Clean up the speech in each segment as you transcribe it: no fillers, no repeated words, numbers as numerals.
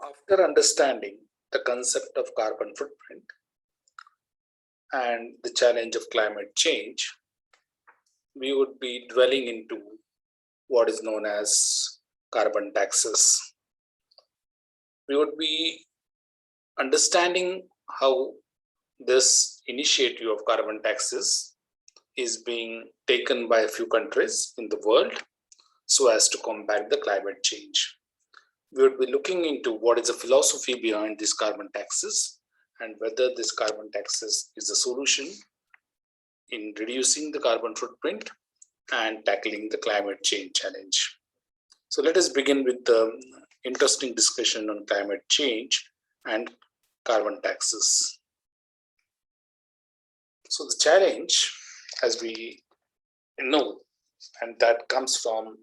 After understanding the concept of carbon footprint and the challenge of climate change, we would be dwelling into what is known as carbon taxes. We would be understanding how this initiative of carbon taxes is being taken by a few countries in the world so as to combat the climate change. We would be looking into what is the philosophy behind these carbon taxes and whether this carbon taxes is a solution in reducing the carbon footprint and tackling the climate change challenge. So let us begin with the interesting discussion on climate change and carbon taxes. So the challenge, as we know, and that comes from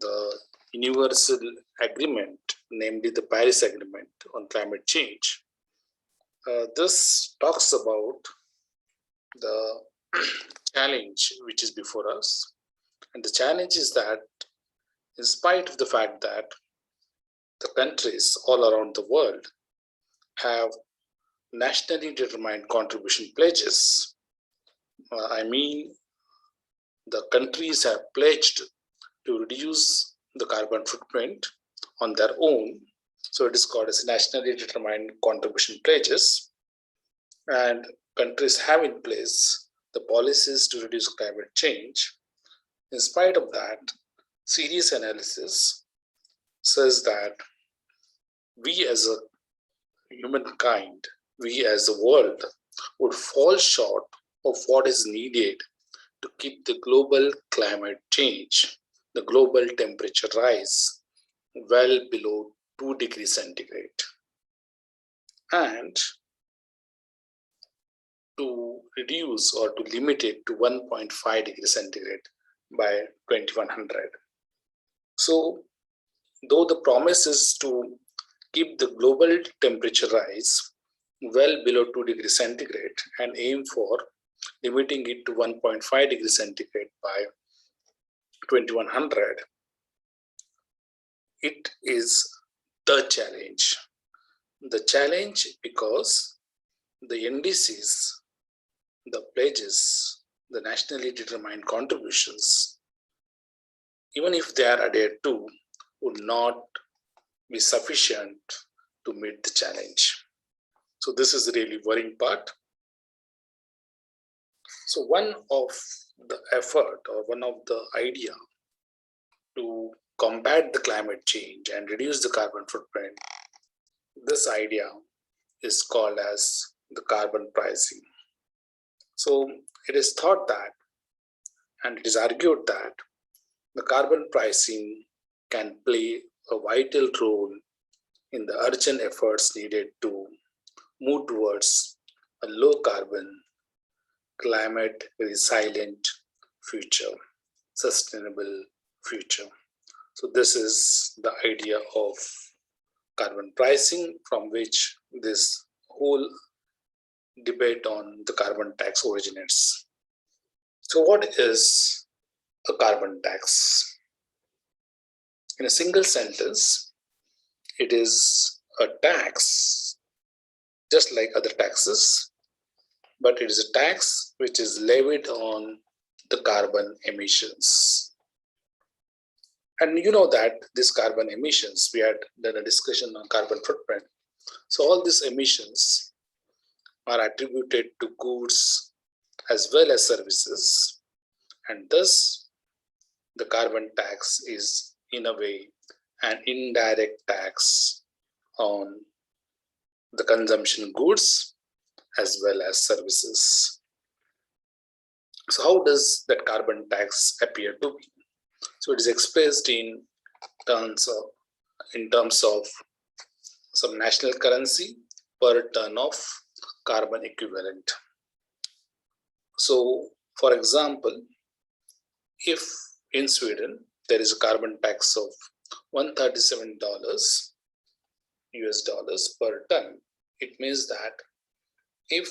the universal agreement, namely the Paris Agreement on climate change. This talks about the challenge which is before us. And the challenge is that in spite of the fact that the countries all around the world have nationally determined contribution pledges, I mean, the countries have pledged to reduce the carbon footprint on their own. So it is called as nationally determined contribution pledges. And countries have in place the policies to reduce climate change. In spite of that, serious analysis says that we as a humankind, we as a world would fall short of what is needed to keep the global climate change, the global temperature rise, well below 2 degrees centigrade. And to reduce or to limit it to 1.5 degrees centigrade by 2100. So, though the promise is to keep the global temperature rise well below 2 degrees centigrade and aim for limiting it to 1.5 degrees centigrade by 2100, it is the challenge. The challenge because the NDCs, the pledges, the nationally determined contributions, even if they are adhered to, would not be sufficient to meet the challenge. So this is the really worrying part. So one of the effort or one of the idea to combat the climate change and reduce the carbon footprint, this idea is called as the carbon pricing. So it is thought that, and it is argued that, the carbon pricing can play a vital role in the urgent efforts needed to move towards a low carbon, climate resilient future, sustainable future. So this is the idea of carbon pricing from which this whole debate on the carbon tax originates. So what is a carbon tax? In a single sentence, it is a tax just like other taxes, but it is a tax which is levied on the carbon emissions. And you know that these carbon emissions, we had done a discussion on carbon footprint. So all these emissions are attributed to goods as well as services, and thus the carbon tax is in a way an indirect tax on the consumption goods as well as services. So how does that carbon tax appear to be? So it is expressed in terms of some national currency per ton of carbon equivalent. So for example, if in Sweden there is a carbon tax of $137 US dollars per ton, it means that if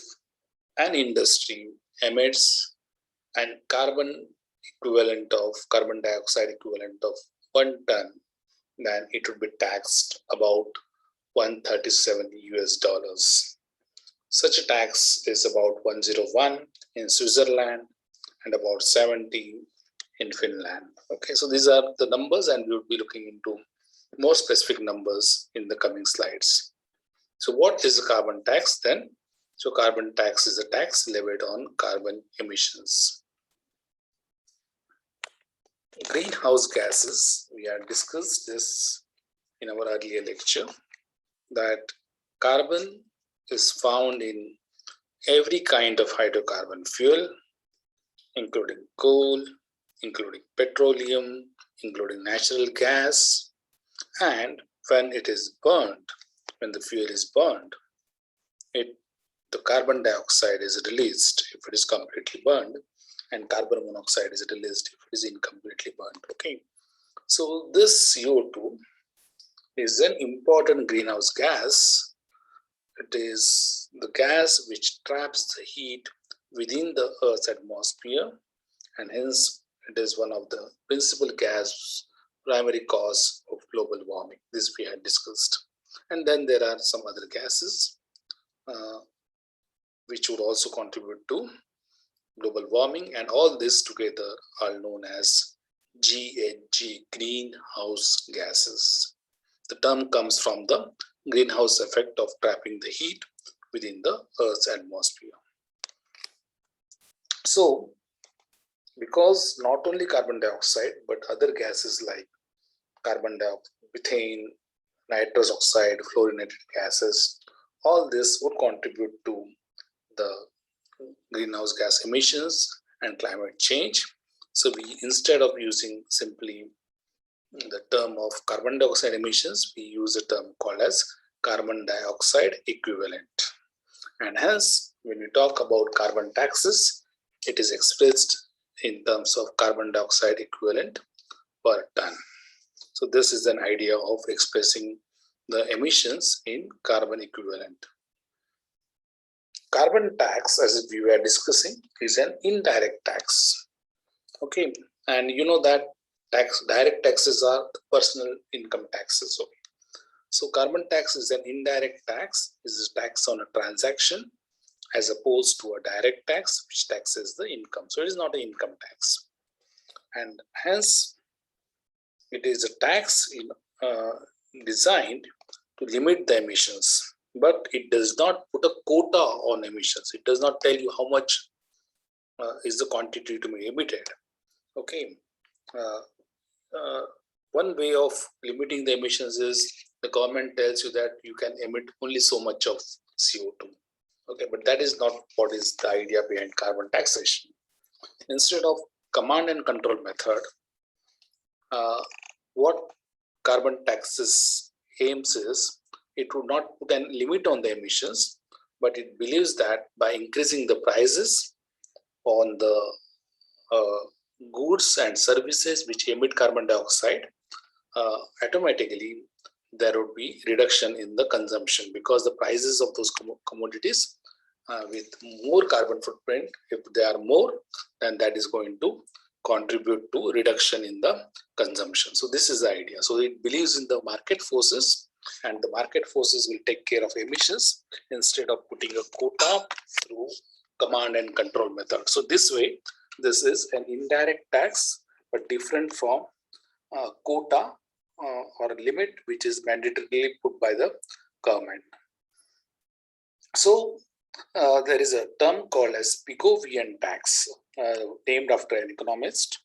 an industry emits an carbon dioxide equivalent of 1 ton, then it would be taxed about 137 US dollars. Such a tax is about 101 in Switzerland and about 70 in Finland. Okay, so these are the numbers, and we will be looking into more specific numbers in the coming slides. So what is the carbon tax then? So carbon tax is a tax levied on carbon emissions. Greenhouse gases, we had discussed this in our earlier lecture, that carbon is found in every kind of hydrocarbon fuel, including coal, including petroleum, including natural gas, and when it is burned, when the fuel is burned, the carbon dioxide is released if it is completely burned, and carbon monoxide is released if it is incompletely burned. Okay, so this CO2 is an important greenhouse gas. It is the gas which traps the heat within the Earth's atmosphere, and hence it is one of the principal gas primary cause of global warming. This we had discussed. And then there are some other gases which would also contribute to global warming, and all this together are known as Ghg Greenhouse Gases. The term comes from the greenhouse effect of trapping the heat within the Earth's atmosphere. So, because not only carbon dioxide but other gases like carbon dioxide, methane, nitrous oxide, fluorinated gases, all this would contribute to the greenhouse gas emissions and climate change. So we, instead of using simply the term of carbon dioxide emissions, we use a term called as carbon dioxide equivalent. And hence, when we talk about carbon taxes, it is expressed in terms of carbon dioxide equivalent per ton. So this is an idea of expressing the emissions in carbon equivalent. Carbon tax, as we were discussing, is an indirect tax. Okay, and you know that direct taxes are the personal income taxes. Okay. So carbon tax is an indirect tax. This is a tax on a transaction as opposed to a direct tax which taxes the income. So it is not an income tax, and hence it is a tax designed to limit the emissions, but it does not put a quota on emissions. It does not tell you how much is the quantity to be emitted. Okay. One way of limiting the emissions is the government tells you that you can emit only so much of CO2. Okay, but that is not what is the idea behind carbon taxation. Instead of command and control method, what carbon taxes aims is, it would not put a limit on the emissions, but it believes that by increasing the prices on the goods and services which emit carbon dioxide, automatically there would be reduction in the consumption, because the prices of those commodities with more carbon footprint, if they are more, then that is going to contribute to reduction in the consumption. So this is the idea. So it believes in the market forces, and the market forces will take care of emissions instead of putting a quota through command and control method. So this way, this is an indirect tax, but different from quota or a limit which is mandatorily put by the government. So there is a term called as Pigovian tax, named after an economist.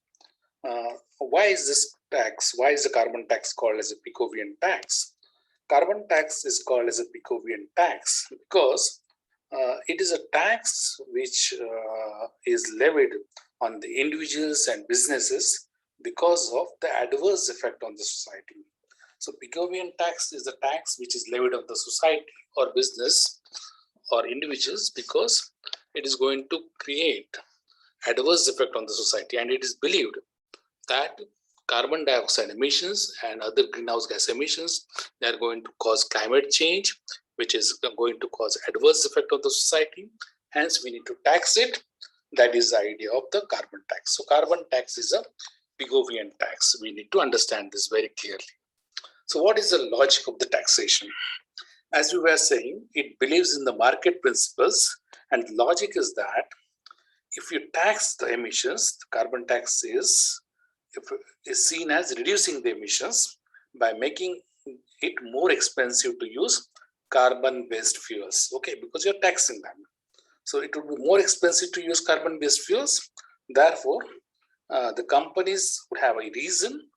Why is this tax? Why is the carbon tax called as a Pigovian tax? Carbon tax is called as a Pigovian tax because it is a tax which is levied on the individuals and businesses because of the adverse effect on the society. So Pigovian tax is the tax which is levied on the society or business or individuals because it is going to create adverse effect on the society, and it is believed that carbon dioxide emissions and other greenhouse gas emissions, they are going to cause climate change, which is going to cause adverse effect on the society. Hence, we need to tax it. That is the idea of the carbon tax. So carbon tax is a Pigovian tax. We need to understand this very clearly. So what is the logic of the taxation? As we were saying, it believes in the market principles, and the logic is that if you tax the emissions, the carbon tax is seen as reducing the emissions by making it more expensive to use carbon-based fuels. Okay, because you're taxing them. So it would be more expensive to use carbon-based fuels. Therefore, the companies would have a reason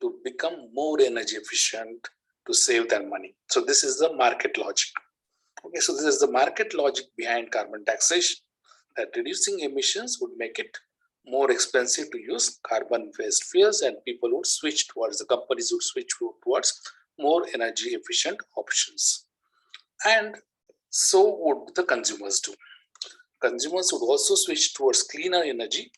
to become more energy efficient to save their money. So this is the market logic. Okay, so this is the market logic behind carbon taxation, that reducing emissions would make it more expensive to use carbon-based fuels, and people would switch towards, the companies would switch towards more energy efficient options. And so would the consumers do. Consumers would also switch towards cleaner energy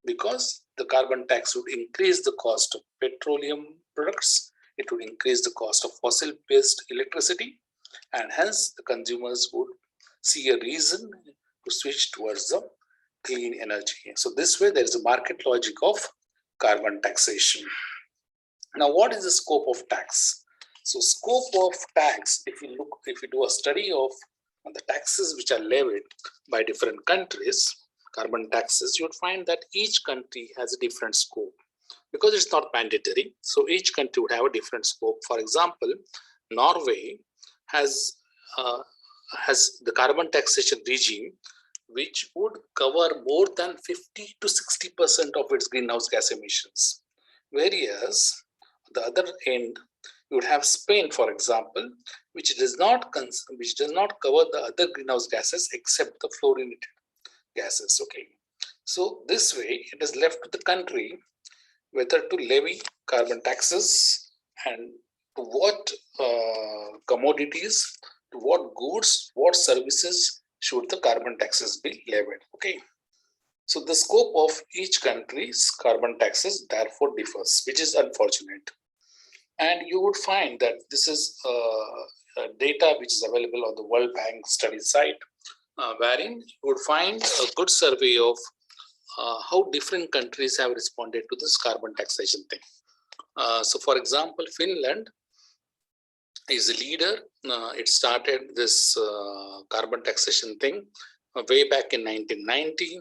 because the carbon tax would increase the cost of petroleum products, it would increase the cost of fossil-based electricity, and hence the consumers would see a reason to switch towards the clean energy. So this way there is a market logic of carbon taxation. Now what is the scope of tax? So scope of tax, if you do a study of the taxes which are levied by different countries, carbon taxes, you would find that each country has a different scope because it's not mandatory. So each country would have a different scope. For example, Norway has the carbon taxation regime which would cover more than 50 to 60% of its greenhouse gas emissions. Whereas the other end, you would have Spain, for example, which does not cover the other greenhouse gases except the fluorinated gases. Okay, so this way it is left to the country whether to levy carbon taxes and to what commodities, to what goods, what services should the carbon taxes be levied. Okay, so the scope of each country's carbon taxes therefore differs, which is unfortunate. And you would find that this is data which is available on the World Bank study site, wherein you would find a good survey of how different countries have responded to this carbon taxation thing. So for example, Finland is a leader. It started this carbon taxation thing way back in 1990,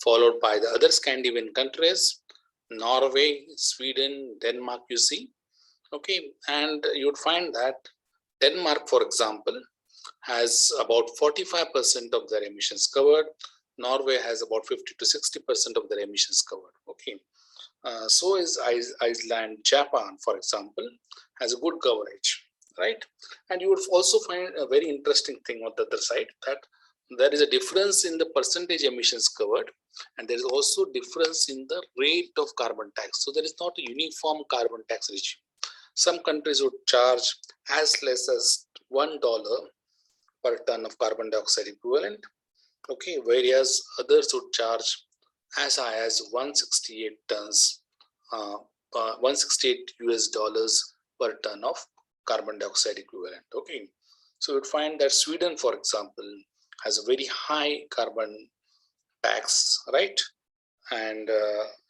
followed by the other Scandinavian countries, Norway, Sweden, Denmark, you see. Okay, and you'd find that Denmark, for example, has about 45% of their emissions covered. Norway has about 50 to 60% of their emissions covered. Okay, so is Iceland. Japan, for example, has a good coverage, right? And you would also find a very interesting thing on the other side, that there is a difference in the percentage emissions covered, and there is also difference in the rate of carbon tax. So there is not a uniform carbon tax regime. Some countries would charge as less as $1 per ton of carbon dioxide equivalent. Okay, whereas others would charge as high as 168 US dollars per ton of carbon dioxide equivalent. Okay, so you'd find that Sweden, for example, has a very high carbon tax, right? And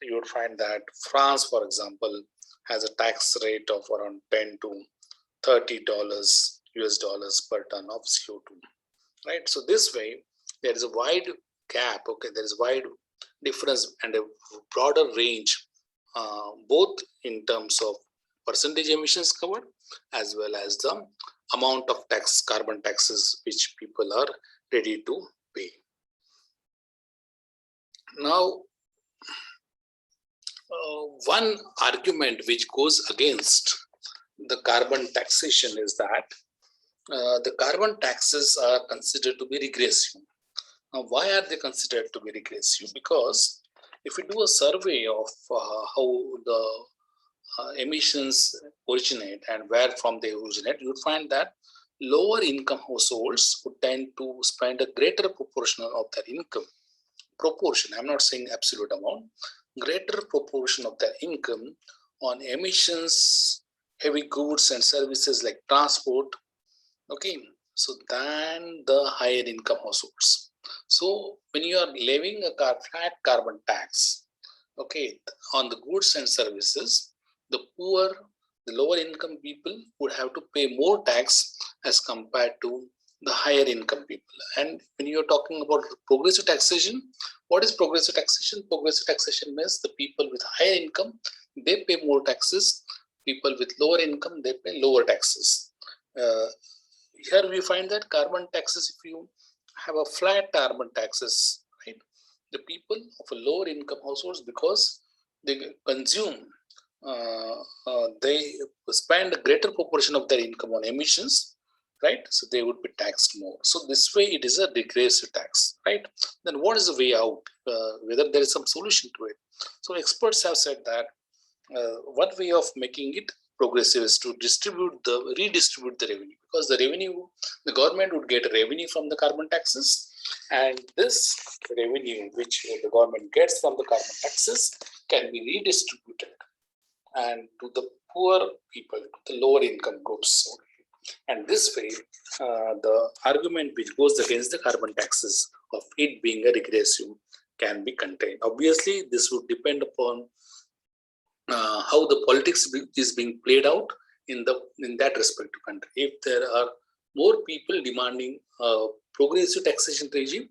you would find that France, for example, has a tax rate of around $10 to $30 US dollars per ton of CO2, right? So this way, there is a wide gap. Okay, there is a wide difference and a broader range, both in terms of percentage emissions covered as well as the amount of carbon taxes which people are ready to pay. Now, one argument which goes against the carbon taxation is that the carbon taxes are considered to be regressive. Now, why are they considered to be regressive? Because if we do a survey of how the emissions originate and where from they originate, you would find that lower income households would tend to spend a greater proportion of their income. Proportion, I'm not saying absolute amount, greater proportion of their income on emissions, heavy goods and services like transport, okay, so than the higher income households. So when you are levying a flat carbon tax, okay, on the goods and services, the poor, the lower income people would have to pay more tax as compared to the higher income people. And when you're talking about progressive taxation, what is progressive taxation? Progressive taxation means the people with higher income, they pay more taxes. People with lower income, they pay lower taxes. Here we find that carbon taxes, if you have a flat carbon taxes, right? The people of a lower income households, because they consume, they spend a greater proportion of their income on emissions, right? So they would be taxed more. So this way it is a regressive tax, right? Then what is the way out? Whether there is some solution to it. So experts have said that one way of making it progressive is to redistribute the revenue, because the government would get revenue from the carbon taxes, and this revenue which the government gets from the carbon taxes can be redistributed and to the poor people, to the lower income groups. And this way, the argument which goes against the carbon taxes of it being a regressive can be contained. Obviously, this would depend upon how the politics is being played out in that respective country. If there are more people demanding a progressive taxation regime,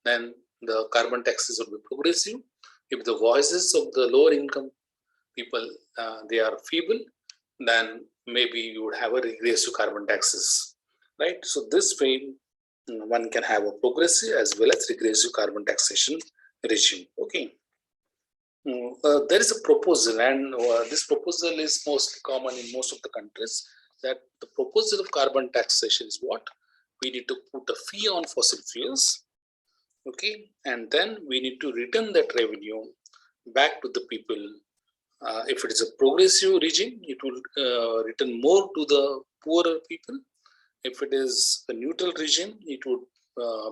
then the carbon taxes will be progressive. If the voices of the lower income people they are feeble, then maybe you would have a regressive carbon taxes, right? So this way, one can have a progressive as well as regressive carbon taxation regime. Okay. There is a proposal, and this proposal is mostly common in most of the countries, that the proposal of carbon taxation is what? We need to put a fee on fossil fuels, okay, and then we need to return that revenue back to the people. If it is a progressive regime, it will return more to the poorer people. If it is a neutral regime, it would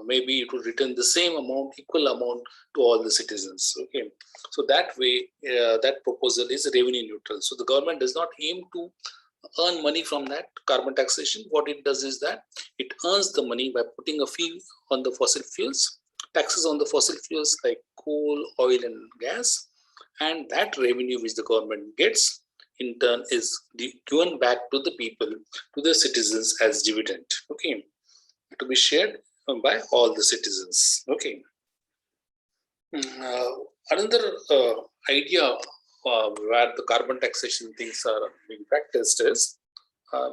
maybe it would return the same amount, equal amount to all the citizens. Okay, so that way, that proposal is revenue neutral. So the government does not aim to earn money from that carbon taxation. What it does is that it earns the money by putting a fee on the fossil fuels, taxes on the fossil fuels like coal, oil, and gas, and that revenue which the government gets in turn is given back to the people, to the citizens as dividend, okay, to be shared by all the citizens. Okay. Another idea where the carbon taxation things are being practiced is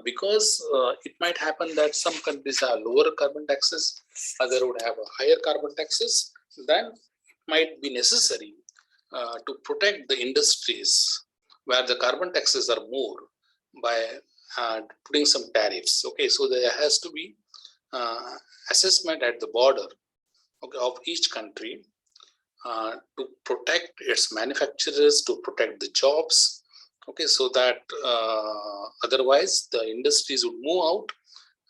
because it might happen that some countries have lower carbon taxes, other would have a higher carbon taxes, then it might be necessary to protect the industries where the carbon taxes are more by putting some tariffs. Okay, so there has to be assessment at the border, okay, of each country to protect its manufacturers, to protect the jobs. Okay, so that otherwise the industries would move out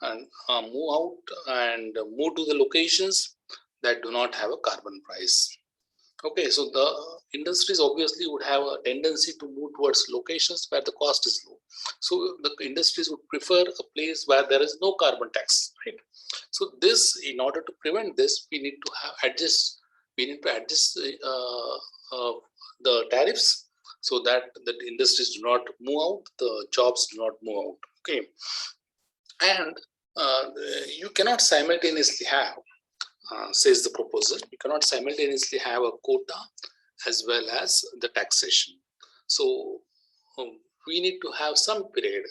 and move to the locations that do not have a carbon price. Okay, so the industries obviously would have a tendency to move towards locations where the cost is low. So the industries would prefer a place where there is no carbon tax, right? So this, in order to prevent this, we need to adjust the tariffs so that the industries do not move out, the jobs do not move out. Okay, and you cannot simultaneously have, says the proposal, you cannot simultaneously have a quota as well as the taxation. So we need to have some period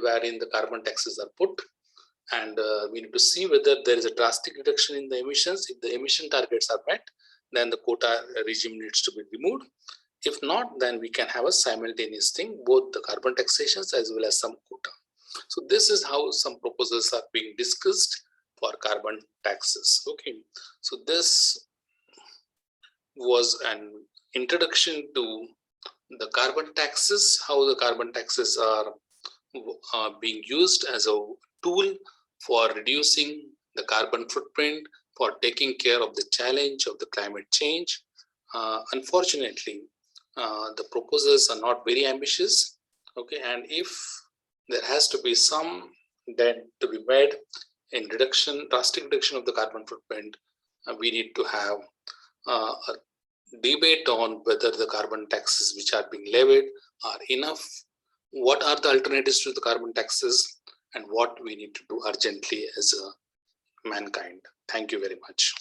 wherein the carbon taxes are put, and we need to see whether there is a drastic reduction in the emissions. If the emission targets are met, then the quota regime needs to be removed. If not, then we can have a simultaneous thing, both the carbon taxations as well as some quota. So this is how some proposals are being discussed for carbon taxes. Okay, so this was an introduction to the carbon taxes, how the carbon taxes are being used as a tool for reducing the carbon footprint, for taking care of the challenge of the climate change. Unfortunately, the proposals are not very ambitious. Okay, and if there has to be some dent to be made in drastic reduction of the carbon footprint, we need to have a debate on whether the carbon taxes which are being levied are enough what are the alternatives to the carbon taxes, and what we need to do urgently as a mankind. Thank you very much.